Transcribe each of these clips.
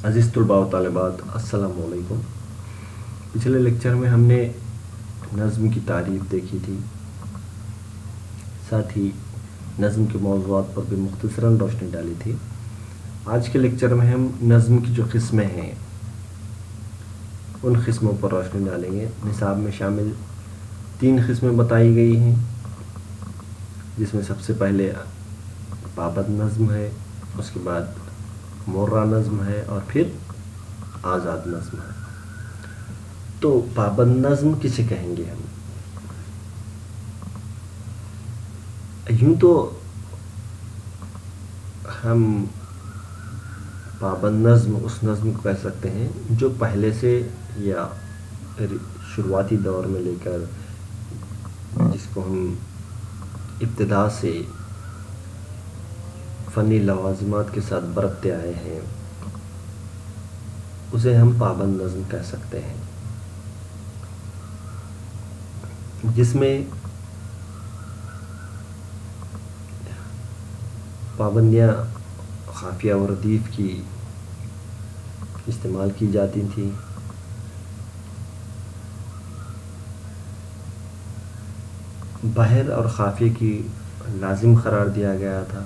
عزیز طلباء و طالبات، السلام علیکم۔ پچھلے لیکچر میں ہم نے نظم کی تعریف دیکھی تھی، ساتھ ہی نظم کے موضوعات پر بھی مختصراً روشنی ڈالی تھی۔ آج کے لیکچر میں ہم نظم کی جو قسمیں ہیں ان قسموں پر روشنی ڈالیں گے۔ نصاب میں شامل 3 قسمیں بتائی گئی ہیں، جس میں سب سے پہلے پابند نظم ہے، اس کے بعد مرہ نظم ہے اور پھر آزاد نظم ہے۔ تو پابند نظم کسے کہیں گے؟ یوں تو ہم پابند نظم اس نظم کو کہہ سکتے ہیں جو پہلے سے یا شروعاتی دور میں لے کر جس کو ہم ابتدا سے فنی لوازمات کے ساتھ برتتے آئے ہیں، اسے ہم پابند نظم کہہ سکتے ہیں، جس میں پابندیاں قافیہ و ردیف کی استعمال کی جاتی تھیں، بحر اور قافیے کی لازم قرار دیا گیا تھا۔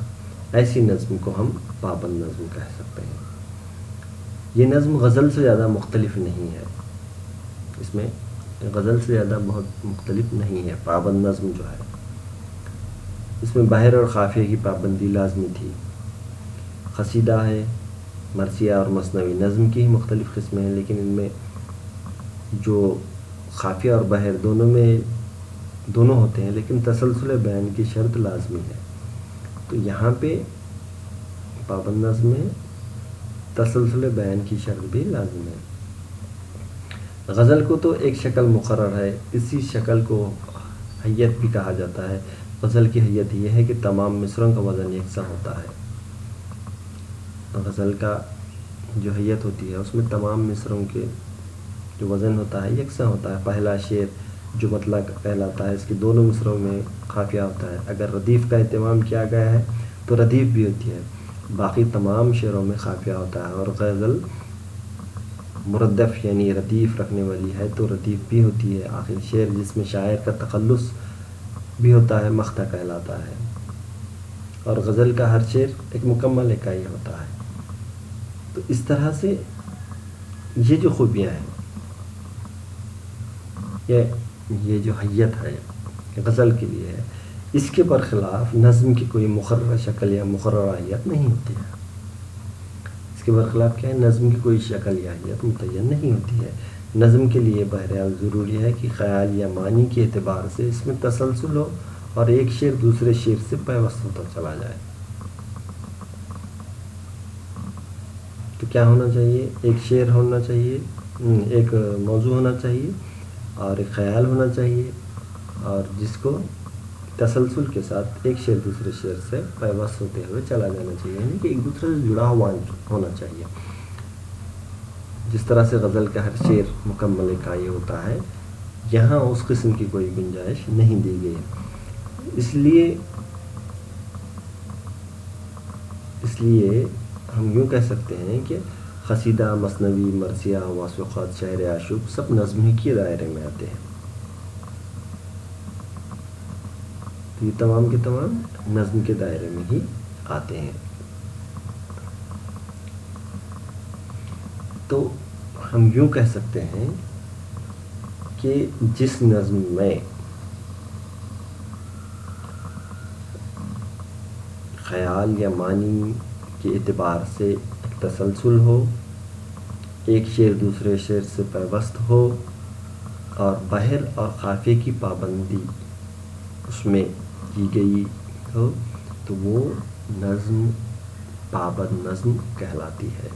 ایسی نظم کو ہم پابند نظم کہہ سکتے ہیں۔ یہ نظم غزل سے زیادہ مختلف نہیں ہے، اس میں غزل سے زیادہ بہت مختلف نہیں ہے۔ پابند نظم جو ہے اس میں بحر اور قافیے کی پابندی لازمی تھی۔ قصیدہ ہے، مرثیہ اور مثنوی نظم کی ہی مختلف قسمیں ہیں، لیکن ان میں جو قافیہ اور بحر دونوں ہوتے ہیں، لیکن تسلسل بیان کی شرط لازمی ہے۔ تو یہاں پہ پابند نظم میں تسلسل بیان کی شرط بھی لازم ہے۔ غزل کو تو ایک شکل مقرر ہے، اسی شکل کو حیت بھی کہا جاتا ہے۔ غزل کی حیت یہ ہے کہ تمام مصرعوں کا وزن یکساں ہوتا ہے۔ غزل کا جو حیت ہوتی ہے اس میں تمام مصرعوں کے جو وزن ہوتا ہے یکساں ہوتا ہے۔ پہلا شعر جو مطلع کہلاتا ہے، اس کے دونوں مصرعوں میں قافیہ ہوتا ہے۔ اگر ردیف کا اہتمام کیا گیا ہے تو ردیف بھی ہوتی ہے، باقی تمام شعروں میں قافیہ ہوتا ہے۔ اور غزل مردف یعنی ردیف رکھنے والی ہے تو ردیف بھی ہوتی ہے۔ آخر شعر جس میں شاعر کا تخلص بھی ہوتا ہے مقطع کہلاتا ہے، اور غزل کا ہر شعر ایک مکمل اکائی ہوتا ہے۔ تو اس طرح سے یہ جو خوبیاں ہیں، یہ جو حیت ہے غزل کے لیے ہے، اس کے برخلاف نظم کی کوئی مقررہ شکل یا مقررہ حیت نہیں ہوتی ہے۔ اس کے برخلاف کیا ہے؟ نظم کی کوئی شکل یا حیت متعین نہیں ہوتی ہے۔ نظم کے لیے بہرحال ضروری ہے کہ خیال یا معنی کے اعتبار سے اس میں تسلسل ہو اور ایک شعر دوسرے شعر سے پیوست ہوتا چلا جائے۔ تو کیا ہونا چاہیے؟ ایک شعر ہونا چاہیے، ایک موضوع ہونا چاہیے اور ایک خیال ہونا چاہیے، اور جس کو تسلسل کے ساتھ ایک شعر دوسرے شعر سے پیوست ہوتے ہوئے چلا جانا چاہیے، یعنی کہ ایک دوسرے سے جڑا ہوا ہونا چاہیے۔ جس طرح سے غزل کا ہر شعر مکمل اکائی ہوتا ہے، یہاں اس قسم کی کوئی گنجائش نہیں دی گئی۔ اس لیے ہم یوں کہہ سکتے ہیں کہ قصیدہ، مثنوی، مرثیہ، واسطات، شعر عاشق سب نظم ہی کے دائرے میں آتے ہیں۔ تو یہ تمام کے تمام نظم کے دائرے میں ہی آتے ہیں۔ تو ہم یوں کہہ سکتے ہیں کہ جس نظم میں خیال یا معنی کے اعتبار سے ایک تسلسل ہو، ایک شعر دوسرے شعر سے پیوست ہو اور بحر اور قافیے کی پابندی اس میں کی گئی ہو، تو وہ نظم پابند نظم کہلاتی ہے۔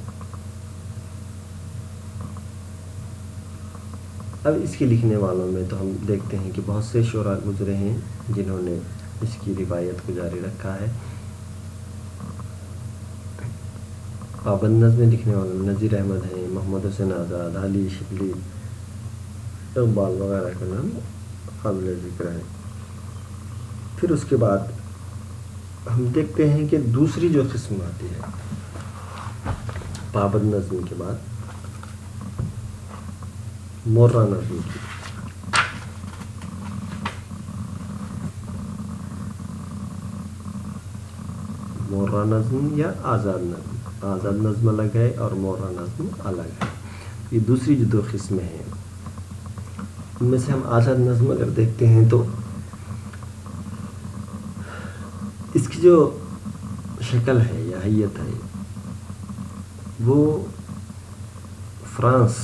اب اس کے لکھنے والوں میں تو ہم دیکھتے ہیں کہ بہت سے شعراء گزرے ہیں جنہوں نے اس کی روایت کو جاری رکھا ہے۔ پابند نظمیں لکھنے والوں میں نذیر احمد ہیں، محمد حسین آزاد، علی شبلی، اقبال وغیرہ کا نام قابل ذکر ہے۔ پھر اس کے بعد ہم دیکھتے ہیں کہ دوسری جو قسم آتی ہے پابند نظم کے بعد مورا نظم کی. مورا نظم یا آزاد نظم، آزاد نظم الگ ہے اور مورا نظم الگ ہے. یہ دوسری جو دو قسمیں ہیں ان میں سے ہم آزاد نظم اگر دیکھتے ہیں تو اس کی جو شکل ہے یا حیت ہے وہ فرانس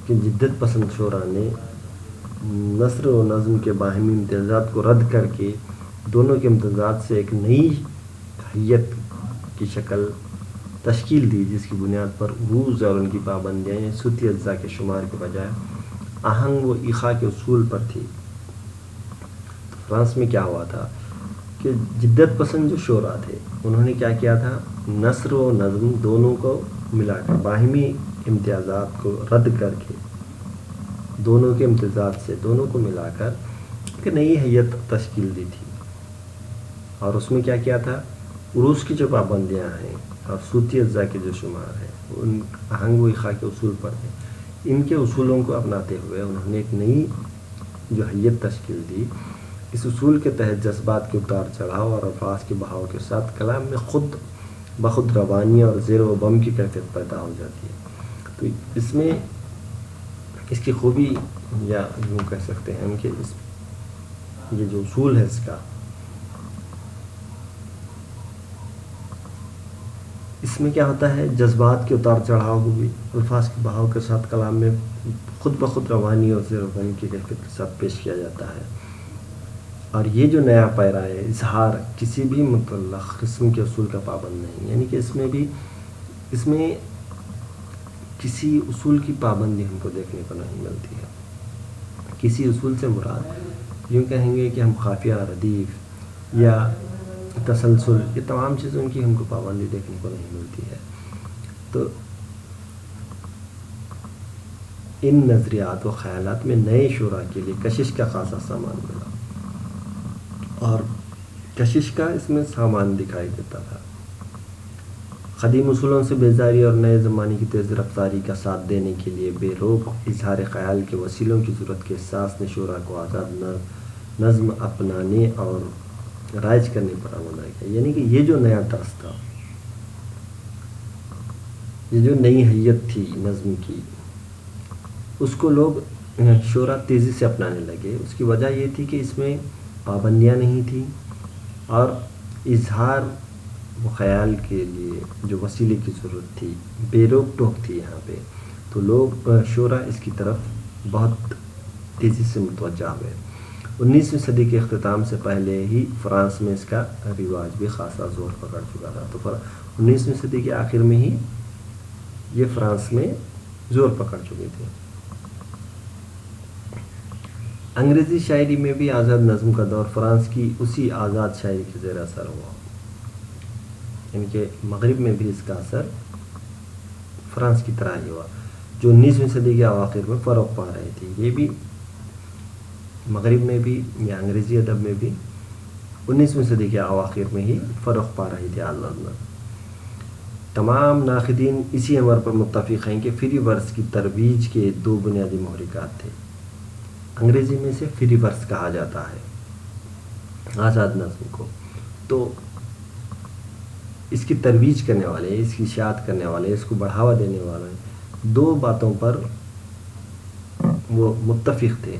کے جدت پسند شعراء نے نثر و نظم کے باہمی امتیازات کو رد کر کے دونوں کے امتیازات سے ایک نئی حیت کی شکل تشکیل دی، جس کی بنیاد پر عروض اور ان کی پابندیاں صوتی اجزاء کے شمار کے بجائے آہنگ و ایخا کے اصول پر تھی. فرانس میں کیا ہوا تھا کہ جدت پسند جو شعراء تھے انہوں نے کیا کیا تھا، نثر و نظم دونوں کو ملا کر باہمی امتیازات کو رد کر کے دونوں کے امتیازات سے دونوں کو ملا کر ایک نئی حیت تشکیل دی تھی. اور اس میں کیا کیا تھا، عروض کی جو پابندیاں ہیں اور صوتی اجزاء کے جو شمار ہیں ان آہنگ و ایخا کے اصول پر ہیں. ان کے اصولوں کو اپناتے ہوئے انہوں نے ایک نئی جو حیت تشکیل دی. اس اصول کے تحت جذبات کے اتار چڑھاؤ اور الفاظ کے بہاؤ کے ساتھ کلام میں خود بخود روانی اور زیر و بم کی کیفیت پیدا ہو جاتی ہے. تو اس میں اس کی خوبی یا یوں کہہ سکتے ہیں ہم کہ یہ جو اصول ہے اس میں کیا ہوتا ہے، جذبات کے اتار چڑھاؤ کو بھی الفاظ کے بہاؤ کے ساتھ کلام میں خود بخود روانی اور زیر و بم کی کیفیت کے ساتھ پیش کیا جاتا ہے. اور یہ جو نیا پیرا ہے اظہار کسی بھی مطلق قسم کے اصول کا پابند نہیں، یعنی کہ اس میں کسی اصول کی پابندی ہم کو دیکھنے کو نہیں ملتی ہے. کسی اصول سے مراد یوں کہیں گے کہ ہم خافیہ، ردیف یا تسلسل، یہ تمام چیزوں کی ہم کو پابندی دیکھنے کو نہیں ملتی ہے. تو ان نظریات و خیالات میں نئے شعراء کے لیے کشش کا خاصا سامان ملا، اور کشش کا اس میں سامان دکھائی دیتا تھا. قدیم اصولوں سے بیزاری اور نئے زمانے کی تیز رفتاری کا ساتھ دینے کے لیے بے روک اظہار خیال کے وسیلوں کی ضرورت کے احساس نے شعراء کو آزاد نظم اپنانے اور رائج کرنے پر آمادہ کیا. یعنی کہ یہ جو نیا طرز تھا، یہ جو نئی حیت تھی نظم کی، اس کو لوگ شعراء تیزی سے اپنانے لگے. اس کی وجہ یہ تھی کہ اس میں پابندیاں نہیں تھیں اور اظہار و خیال کے لیے جو وسیلے کی ضرورت تھی بے روک ٹوک تھی یہاں پہ. تو لوگ شعراء اس کی طرف بہت تیزی سے متوجہ ہوئے. 19ویں صدی کے اختتام سے پہلے ہی فرانس میں اس کا رواج بھی خاصا زور پکڑ چکا تھا. تو 19ویں صدی کے آخر میں ہی یہ فرانس میں زور پکڑ چکے تھے. انگریزی شاعری میں بھی آزاد نظم کا دور فرانس کی اسی آزاد شاعری کے زیر اثر ہوا، یعنی کہ مغرب میں بھی اس کا اثر فرانس کی طرح ہی ہوا، جو 19ویں صدی کے اواخر میں فروغ پا رہی تھی. یہ بھی مغرب میں بھی یا انگریزی ادب میں بھی 19ویں صدی کے اواخر میں ہی فروغ پا رہی تھی آزاد نظم. تمام ناقدین اسی امر پر متفق ہیں کہ فری ورس کی ترویج کے دو بنیادی محرکات تھے. انگریزی میں سے فری ورس کہا جاتا ہے آزاد نظم کو. تو اس کی ترویج کرنے والے، اس کی اشاعت کرنے والے، اس کو بڑھاوا دینے والے دو باتوں پر وہ متفق تھے: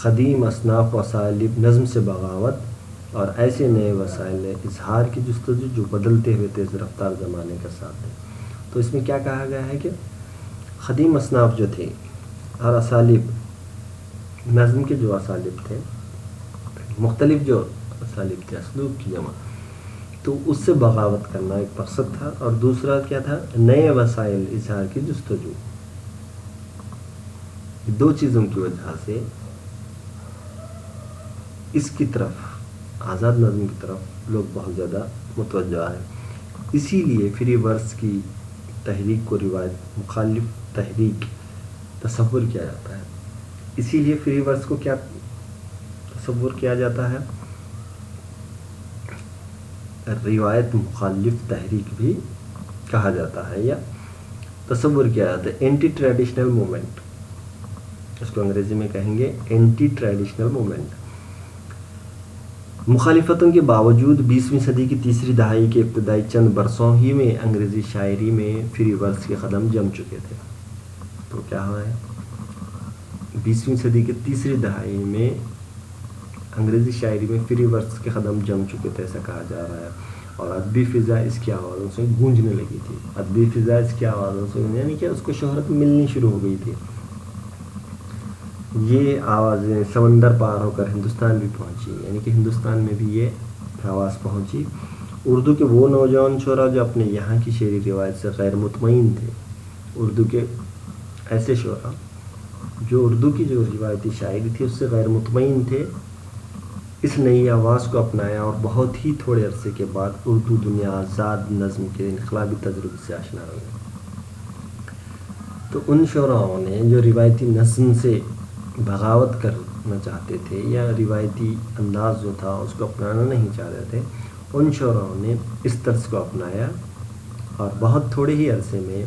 قدیم اصناف وسائل نظم سے بغاوت اور ایسے نئے وسائل اظہار کی جستجو جو بدلتے ہوئے تیز رفتار زمانے کا ساتھ ہے. تو اس میں کیا کہا گیا ہے کہ قدیم اصناف جو تھے اور اسالیب نظم کے جو اسالیب تھے، مختلف جو اسالیب تھے، اسلوب کی جمع، تو اس سے بغاوت کرنا ایک مقصد تھا. اور دوسرا کیا تھا؟ نئے وسائل اظہار کی جستجو. دو چیزوں کی وجہ سے اس کی طرف، آزاد نظم کی طرف لوگ بہت زیادہ متوجہ ہیں. اسی لیے فری ورس کی تحریک کو روایت مخالف تحریک تصور کیا جاتا ہے. اسی لیے فری ورس کو کیا تصور کیا جاتا ہے روایت مخالف تحریک بھی کہا جاتا ہے یا تصور کیا جاتا ہے. اینٹی ٹریڈیشنل موومنٹ، اس کو انگریزی میں کہیں گے اینٹی ٹریڈیشنل موومنٹ. مخالفتوں کے باوجود 20ویں صدی کی تیسری دہائی کے ابتدائی چند برسوں ہی میں انگریزی شاعری میں فری ورس کے قدم جم چکے تھے. تو کیا ہوا ہے، 20ویں صدی کی تیسری دہائی میں انگریزی شاعری میں فری ورس کے قدم جم چکے تھے ایسا کہا جا رہا ہے. اور ادبی فضا اس کی آوازوں سے گونجنے لگی تھی. ادبی فضا اس کی آوازوں سے، یعنی کہ اس کو شہرت ملنی شروع ہو گئی تھی. یہ آوازیں سمندر پار ہو کر ہندوستان بھی پہنچی، یعنی کہ ہندوستان میں بھی یہ آواز پہنچی. اردو کے وہ نوجوان شعراء جو اپنے یہاں کی شعری روایت سے غیر مطمئن تھے، اردو کے ایسے شعراء جو اردو کی جو روایتی شاعری تھی اس سے غیر مطمئن تھے، اس نئی آواز کو اپنایا اور بہت ہی تھوڑے عرصے کے بعد اردو دنیا آزاد نظم کے انقلابی تجربے سے آشنا ہوئی. تو ان شعراؤں نے جو روایتی نظم سے بغاوت کرنا چاہتے تھے یا روایتی انداز جو تھا اس کو اپنانا نہیں چاہ رہے تھے، ان شعراؤں نے اس طرز کو اپنایا اور بہت تھوڑے ہی عرصے میں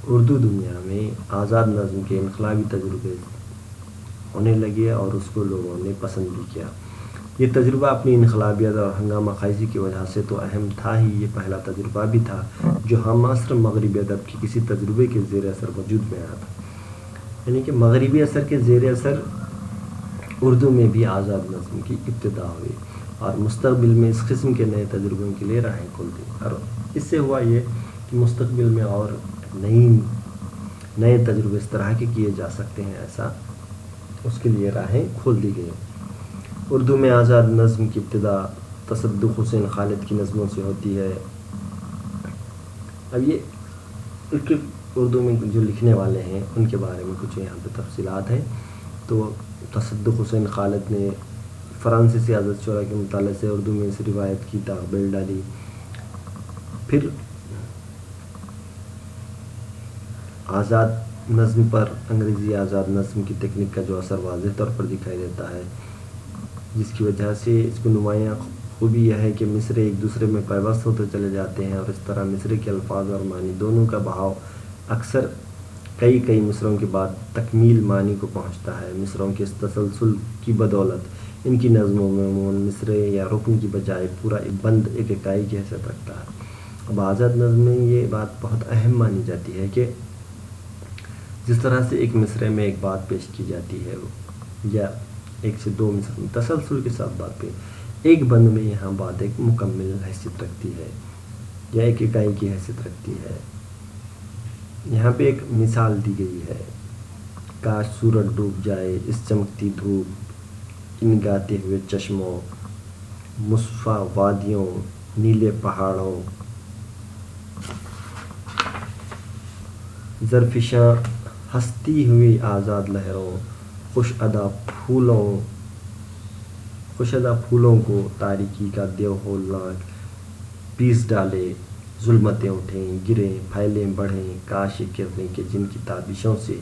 اردو دنیا میں آزاد نظم کے انقلابی تجربے ہونے لگے اور اس کو لوگوں نے پسند بھی کیا. یہ تجربہ اپنی انقلابیت اور ہنگامہ خیزی کی وجہ سے تو اہم تھا ہی، یہ پہلا تجربہ بھی تھا جو ہم عصر مغربی ادب کی کسی تجربے کے زیر اثر وجود میں آیا تھا. یعنی کہ مغربی اثر کے زیر اثر اردو میں بھی آزاد نظم کی ابتدا ہوئی اور مستقبل میں اس قسم کے نئے تجربوں کے لیے راہیں کھلتی. اور اس سے ہوا یہ کہ مستقبل میں اور نئے تجربے اس طرح کے کیے جا سکتے ہیں، ایسا اس کے لیے راہیں کھول دی گئی. اردو میں آزاد نظم کی ابتدا تصدق حسین خالد کی نظموں سے ہوتی ہے. اب یہ اردو میں جو لکھنے والے ہیں ان کے بارے میں کچھ یہاں پہ تفصیلات ہیں. تو تصدق حسین خالد نے فرانسیسی آزاد شعراء کے مطالعے سے اردو میں اس روایت کی تعبیر ڈالی. پھر آزاد نظم پر انگریزی آزاد نظم کی تکنیک کا جو اثر واضح طور پر دکھائی دیتا ہے، جس کی وجہ سے اس کو نمایاں خوبی یہ ہے کہ مصرے ایک دوسرے میں پیوست ہوتے چلے جاتے ہیں اور اس طرح مصرے کے الفاظ اور معنی دونوں کا بہاؤ اکثر کئی مصروں کے بعد تکمیل معنی کو پہنچتا ہے. مصروں کے اس تسلسل کی بدولت ان کی نظموں میں عموماً مصرے یا رکن کی بجائے پورا بند ایک اکائی کی حیثیت رکھتا ہے. اب آزاد نظم میں یہ بات بہت اہم مانی جاتی ہے کہ جس طرح سے ایک مصرے میں ایک بات پیش کی جاتی ہے یا ایک سے دو مصرے میں تسلسل کے ساتھ بات پہ، ایک بند میں یہاں بات ایک مکمل حیثیت رکھتی ہے یا ایک اکائی کی حیثیت رکھتی ہے. یہاں پہ ایک مثال دی گئی ہے، کاش سورج ڈوب جائے اس چمکتی دھوپ، ان گاتے ہوئے چشموں، مصفا وادیوں، نیلے پہاڑوں، زرفشاں ہستی ہوئی آزاد لہروں، خوش ادا پھولوں کو تاریکی کا دیو ہولناک پیس ڈالے. ظلمتیں اٹھیں گریں پھیلیں بڑھیں، کاش یہ کرنیں کہ جن کی تابشوں سے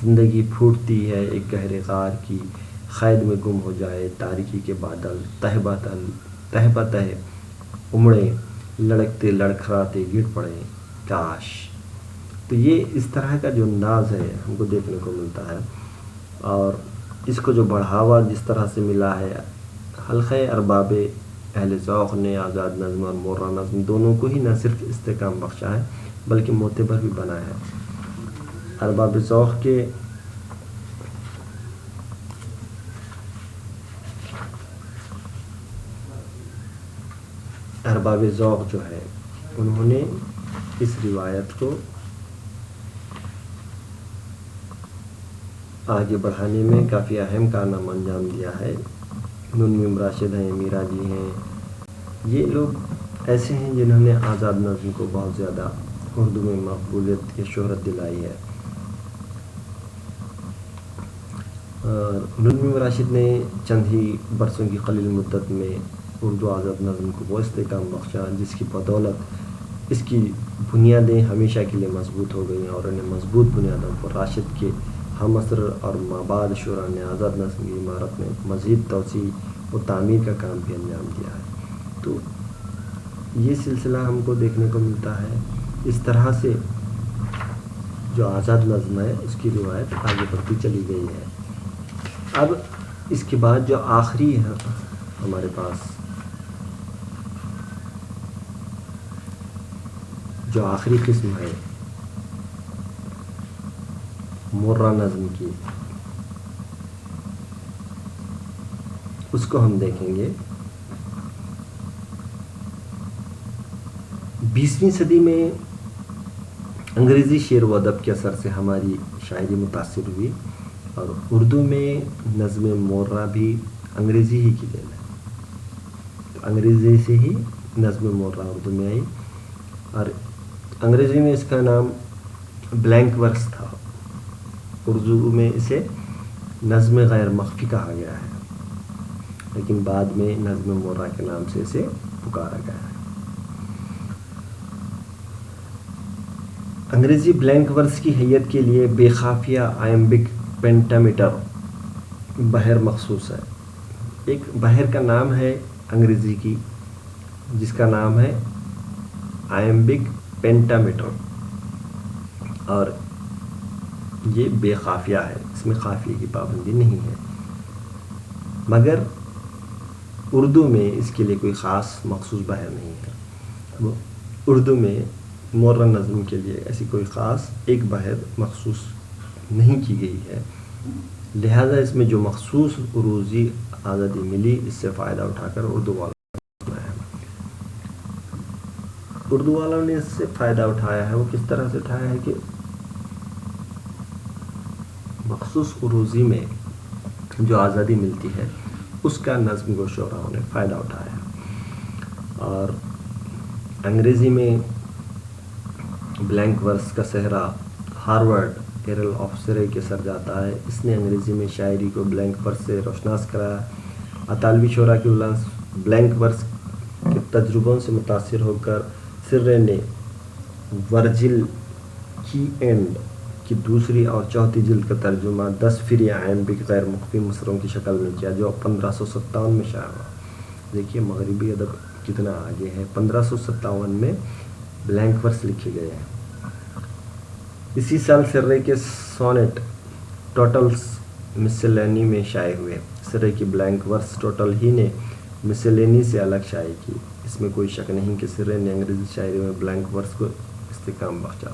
زندگی پھوٹتی ہے ایک گہرے غار کی قید میں گم ہو جائے. تاریکی کے بادل تہ بتہ امڑیں، لڑکتے لڑکھڑاتے گر پڑیں، کاش. تو یہ اس طرح کا جو انداز ہے ہم کو دیکھنے کو ملتا ہے اور اس کو جو بڑھاوا جس طرح سے ملا ہے حلقہ ارباب اہل ذوق نے آزاد نظم اور مورا نظم دونوں کو ہی نہ صرف استحکام بخشا ہے بلکہ معتبر بھی بنا ہے. ارباب ذوق جو ہے انہوں نے اس روایت کو آگے بڑھانے میں کافی اہم کارنامہ انجام دیا ہے. نون راشد ہیں، میرا جی ہیں، یہ لوگ ایسے ہیں جنہوں نے آزاد نظم کو بہت زیادہ اردو میں مقبولیت کی شہرت دلائی ہے. نون راشد نے چند ہی برسوں کی قلیل مدت میں اردو آزاد نظم کو وہ استحکام بخشا جس کی بدولت اس کی بنیادیں ہمیشہ کے لیے مضبوط ہو گئیں اور انہیں مضبوط بنیادوں پر راشد کے ہم عصر اور مابعد شعراء نے آزاد نظم کی عمارت میں مزید توسیع و تعمیر کا کام بھی انجام دیا ہے. تو یہ سلسلہ ہم کو دیکھنے کو ملتا ہے. اس طرح سے جو آزاد نظم ہے اس کی روایت آگے بڑھتی چلی گئی ہے. اب اس کے بعد جو آخری ہے ہمارے پاس، جو آخری قسم ہے مرہ نظم کی، اس کو ہم دیکھیں گے. 20ویں صدی میں انگریزی شعر و ادب کے اثر سے ہماری شاعری متاثر ہوئی، اور اردو میں نظم مرہ بھی انگریزی ہی کی دین ہے. تو انگریزی سے ہی نظم مرہ اردو میں آئی، اور انگریزی میں اس کا نام بلینک ورس تھا. اردو میں اسے نظم غیر مخفی کہا گیا ہے، لیکن بعد میں نظم مرہ کے نام سے اسے پکارا گیا ہے. انگریزی بلینک ورس کی حیت کے لیے بے خافیہ آئمبک پینٹامیٹر بحر مخصوص ہے. ایک بحر کا نام ہے انگریزی کی جس کا نام ہے آئمبک پینٹامیٹر، اور یہ بے خافیہ ہے، اس میں خافیے کی پابندی نہیں ہے. مگر اردو میں اس کے لیے کوئی خاص مخصوص بحر نہیں ہے. اردو میں مرہ نظم کے لیے ایسی کوئی خاص ایک بحر مخصوص نہیں کی گئی ہے، لہذا اس میں جو مخصوص عروضی آزادی ملی اس سے فائدہ اٹھا کر اردو والوں نے اس سے فائدہ اٹھایا ہے. وہ کس طرح سے اٹھایا ہے کہ مخصوص عروضی میں جو آزادی ملتی ہے اس کا نظم گو شعراؤں نے فائدہ اٹھایا ہے. اور انگریزی میں بلینک ورس کا صحرا ہارورڈ ایرل آف سرے کے سر جاتا ہے. اس نے انگریزی میں شاعری کو بلینک ورس سے روشناس کرایا. اطالوی شعراء کی بلینک ورس کے تجربوں سے متاثر ہو کر سرے نے ورجل کی اینڈ کی دوسری اور چوتھی جلد کا ترجمہ 10 فری آئمبک غیر مخفی مصروں کی شکل میں کیا، جو 1557 میں شائع ہوا. دیکھیے مغربی ادب کتنا آگے ہے. 1557 میں بلینک ورس لکھے گئے ہیں. اسی سال سرے کے سونیٹ ٹوٹلز مسلینی میں شائع ہوئے. سرے کی بلینک ورس ٹوٹل ہی نے مسلینی سے الگ شائع کی. اس میں کوئی شک نہیں کہ سرے نے انگریزی شاعری میں بلینک ورس کو استحکام بخشا.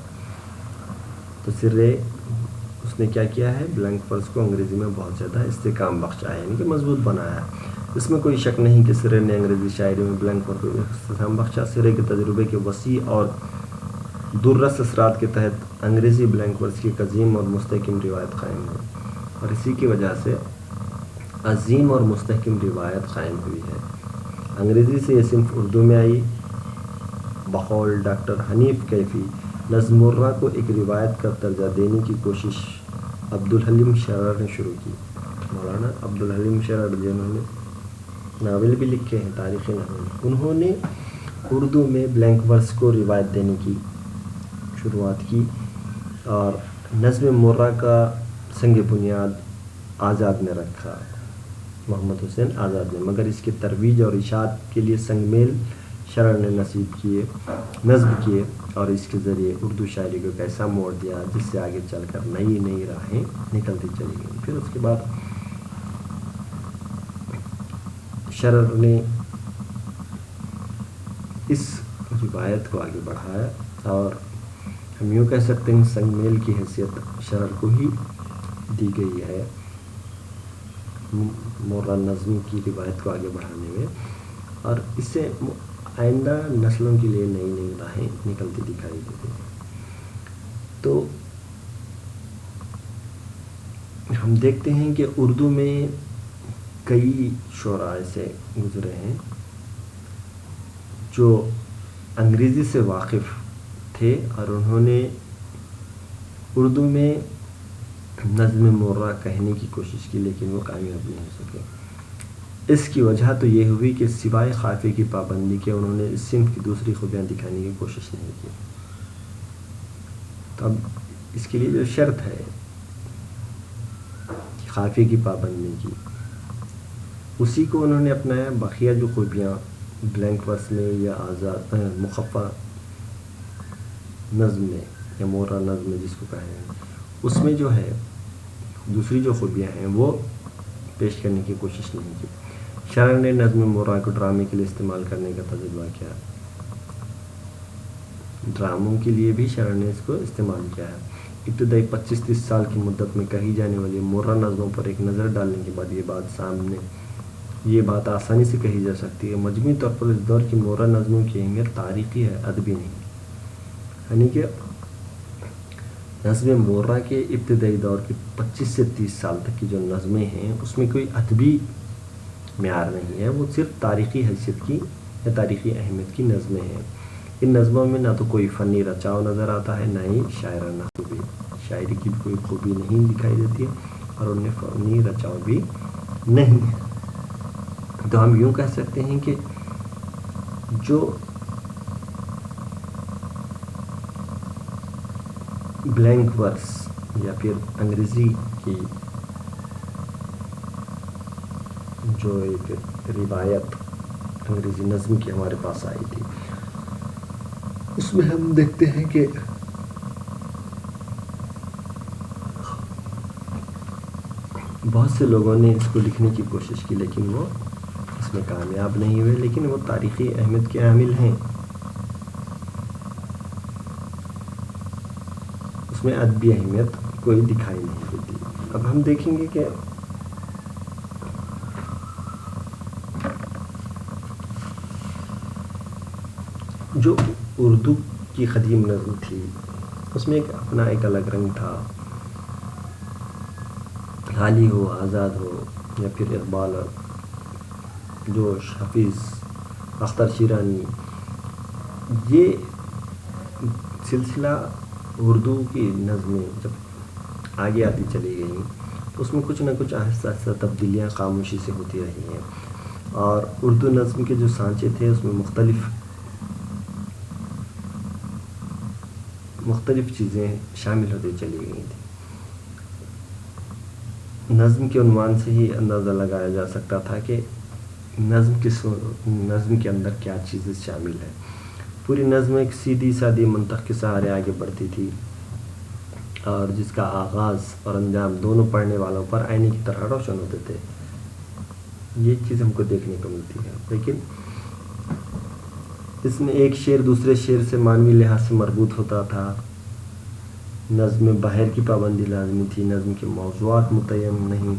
تو سرے اس نے کیا کیا ہے، بلینک ورس کو انگریزی میں بہت زیادہ استحکام بخشا ہے، یعنی کہ مضبوط بنایا ہے. اس میں کوئی شک نہیں کہ سرے نے انگریزی شاعری میں بلینک ورس کو استحکام بخشا. سرے کے تجربے کے وسیع اور دررس اثرات کے تحت انگریزی بلینک ورس کی ایک عظیم اور مستحکم روایت قائم ہوئی، اور اسی کی وجہ سے عظیم اور مستحکم روایت قائم ہوئی ہے. انگریزی سے یہ صنف اردو میں آئی. بقول ڈاکٹر حنیف کیفی نظم مرہ کو ایک روایت کا درجہ دینے کی کوشش عبدالحلیم شرر نے شروع کی. مولانا عبدالحلیم شرر جنہوں نے ناول بھی لکھے ہیں، تاریخی ناول، انہوں نے اردو میں بلینک ورس کو روایت دینے کی شروعات کی، اور نظم مرہ کا سنگ بنیاد آزاد نے رکھا، محمد حسین آزاد نے. مگر اس کی ترویج اور اشاعت کے لیے سنگ میل شرر نے نصب کیے اور اس کے ذریعے اردو شاعری کو ایک ایسا موڑ دیا جس سے آگے چل کر نئی نئی راہیں نکلتی چلی گئیں. پھر اس کے بعد شرر نے اس روایت کو آگے بڑھایا، اور ہم یوں کہہ سکتے ہیں سنگ میل کی حیثیت شرر کو ہی دی گئی ہے مرہ نظم کی روایت کو آگے بڑھانے میں، اور اس سے آئندہ نسلوں کے لیے نئی نئی راہیں نکلتی دکھائی دیتی ہیں. تو ہم دیکھتے ہیں کہ اردو میں کئی شعراء ایسے گزرے ہیں جو انگریزی سے واقف تھے، اور انہوں نے اردو میں نظم مرہ کہنے کی کوشش کی، لیکن وہ کامیاب نہیں ہو سکے. اس کی وجہ تو یہ ہوئی کہ سوائے خافیے کی پابندی کے انہوں نے اس صنف کی دوسری خوبیاں دکھانے کی کوشش نہیں کی. تو اب اس کے لیے جو شرط ہے خافیے کی پابندی کی، اسی کو انہوں نے اپنایا. بقیہ جو خوبیاں بلینک ورس میں یا آزاد مخفف نظم میں یا مورا نظم میں جس کو کہیں ہیں، اس میں جو ہے دوسری جو خوبیاں ہیں وہ پیش کرنے کی کوشش نہیں کی۔ شاعر نے نظم مورا کو ڈرامے کے لیے استعمال کرنے کا تجربہ کیا، ڈراموں کے لیے بھی شاعر نے اس کو استعمال کیا ہے۔ ابتدائی 25-30 سال کی مدت میں کہی جانے والی مورا نظموں پر ایک نظر ڈالنے کے بعد یہ بات آسانی سے کہی جا سکتی ہے، مجموعی طور پر اس دور کی مورا نظموں کی اہمیت تاریخی ہے، ادبی نہیں، یعنی کہ نظم مورا کے ابتدائی دور کی 25 سے 30 سال تک کی جو نظمیں ہیں اس میں کوئی ادبی معیار نہیں ہے، وہ صرف تاریخی حیثیت کی یا تاریخی اہمیت کی نظمیں ہیں۔ ان نظموں میں نہ تو کوئی فنی رچاؤ نظر آتا ہے، نہ ہی شاعرانہ خوبی، شاعری کی بھی کوئی خوبی نہیں دکھائی دیتی ہے اور ان میں فنی رچاؤ بھی نہیں ہے۔ تو ہم یوں کہہ سکتے ہیں کہ جو بلینک ورس یا پھر انگریزی کی جو ایک روایت انگریزی نظم کی ہمارے پاس آئی تھی، اس میں ہم دیکھتے ہیں کہ بہت سے لوگوں نے اس کو لکھنے کی کوشش کی لیکن وہ اس میں کامیاب نہیں ہوئے، لیکن وہ تاریخی اہمیت کے حامل ہیں، اس میں ادبی اہمیت کوئی دکھائی نہیں دیتی۔ اب ہم دیکھیں گے کہ جو اردو کی قدیم نظم تھی اس میں ایک الگ رنگ تھا، حالی ہو، آزاد ہو یا پھر اقبال جوش، حفیظ، اختر شیرانی، یہ سلسلہ اردو کی نظمیں جب آگے آتی چلی گئیں تو اس میں کچھ نہ کچھ آہستہ آہستہ تبدیلیاں خاموشی سے ہوتی رہی ہیں، اور اردو نظم کے جو سانچے تھے اس میں مختلف چیزیں شامل ہوتی چلی گئی تھیں۔ نظم کے عنوان سے ہی اندازہ لگایا جا سکتا تھا کہ نظم کے اندر کیا چیزیں شامل ہیں۔ پوری نظم ایک سیدھی سادی منطق کے سہارے آگے بڑھتی تھی اور جس کا آغاز اور انجام دونوں پڑھنے والوں پر آئینے کی طرح روشن ہوتے تھے۔ یہ چیز ہم کو دیکھنے کو ملتی ہے، لیکن اس میں ایک شعر دوسرے شعر سے معنوی لحاظ سے مربوط ہوتا تھا۔ نظم میں بحر کی پابندی لازمی تھی، نظم کے موضوعات متعین نہیں،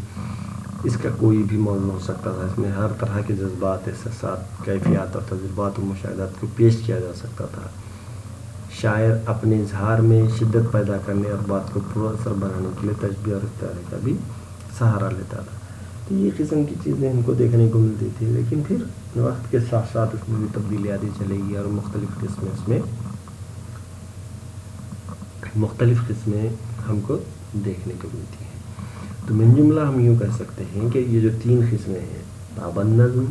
اس کا کوئی بھی موضوع ہو سکتا تھا، اس میں ہر طرح کے جذبات، احساسات، کیفیات اور تجربات و مشاہدات کو پیش کیا جا سکتا تھا۔ شاعر اپنے اظہار میں شدت پیدا کرنے اور بات کو پر اثر بنانے کے لیے تشبیہ اور استعارے کا بھی سہارا لیتا تھا۔ تو یہ قسم کی چیزیں ہم کو دیکھنے کو ملتی تھی، لیکن پھر وقت کے ساتھ ساتھ اس میں بھی تبدیلی آتی چلے گی اور مختلف قسمیں ہم کو دیکھنے کو ملتی ہیں۔ تو من جملہ ہم یوں کہہ سکتے ہیں کہ یہ جو 3 قسمیں ہیں، پابند نظم،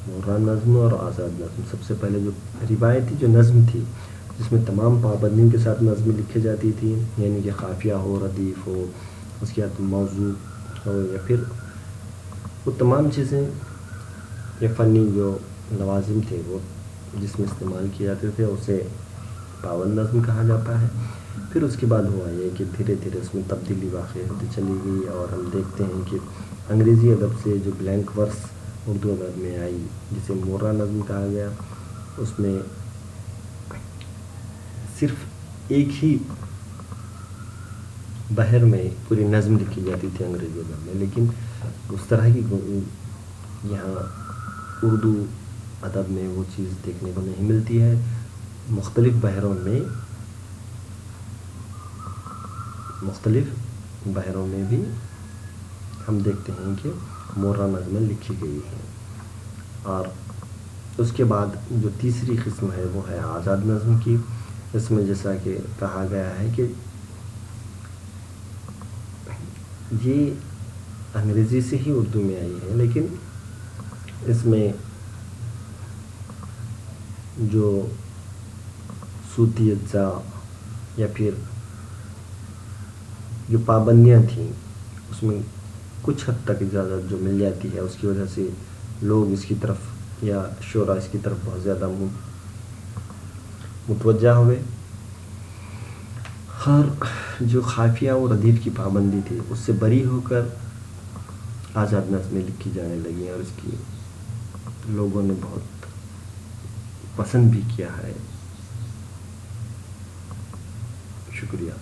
مورا نظم اور آزاد نظم، سب سے پہلے جو روایتی جو نظم تھی جس میں تمام پابندیوں کے ساتھ نظمیں لکھی جاتی تھی، یعنی کہ قافیہ ہو، ردیف ہو، اس کے بعد موضوع ہو، یا پھر وہ تمام چیزیں یا فنی جو لوازم تھے وہ جس میں استعمال کیے جاتے تھے اسے پابند نظم کہا جاتا ہے۔ پھر اس کے بعد ہوا یہ کہ دھیرے دھیرے اس میں تبدیلی واقع ہوتی چلی گئی، اور ہم دیکھتے ہیں کہ انگریزی ادب سے جو بلینک ورس اردو ادب میں آئی جسے مورا نظم کہا گیا، اس میں صرف ایک ہی بحر میں پوری نظم لکھی جاتی تھی انگریزی ادب میں، لیکن اس طرح کی یہاں اردو ادب میں وہ چیز دیکھنے کو نہیں ملتی ہے۔ مختلف بحروں میں بھی ہم دیکھتے ہیں کہ مورا نظمیں لکھی گئی ہیں۔ اور اس کے بعد جو تیسری قسم ہے وہ ہے آزاد نظم کی۔ اس میں جیسا کہ کہا گیا ہے کہ یہ انگریزی سے ہی اردو میں آئی ہے، لیکن اس میں جو صوتی اجزاء یا پھر جو پابندیاں تھیں اس میں کچھ حد تک اجازت جو مل جاتی ہے، اس کی وجہ سے لوگ اس کی طرف یا شعراء اس کی طرف بہت زیادہ متوجہ ہوئے. اور جو خافیہ اور ردیف کی پابندی تھی اس سے بری ہو کر آزاد نظمیں لکھی جانے لگیں اور اس کی لوگوں نے بہت پسند بھی کیا ہے. شکریہ.